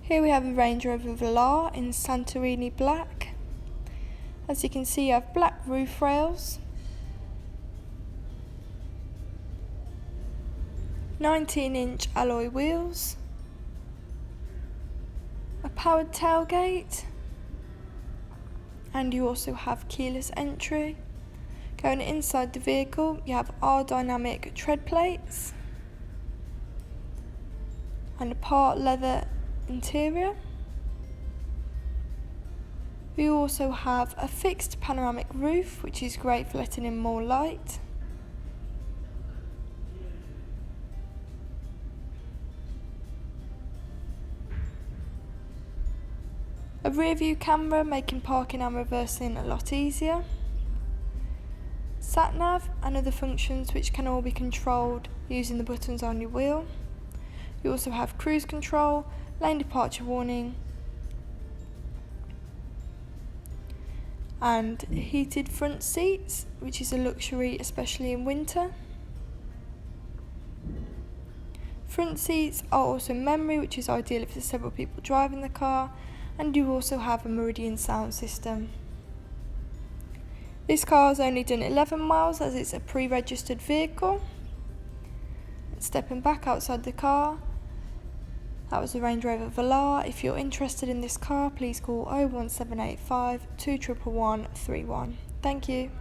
Here we have a Range Rover Velar in Santorini Black. As you can see, you have black roof rails, 19-inch alloy wheels, a powered tailgate, and you also have keyless entry. Going inside the vehicle, you have aerodynamic tread plates and a part leather interior. We also have a fixed panoramic roof, which is great for letting in more light. A rear view camera, making parking and reversing a lot easier. Sat nav and other functions which can all be controlled using the buttons on your wheel. You also have cruise control, lane departure warning, and heated front seats, which is a luxury especially in winter. Front seats are also memory, which is ideal if there's several people driving the car, and you also have a Meridian sound system. This car has only done 11 miles as it's a pre-registered vehicle. Stepping back outside the car, that was the Range Rover Velar. If you're interested in this car, please call 01785 211 131. Thank you.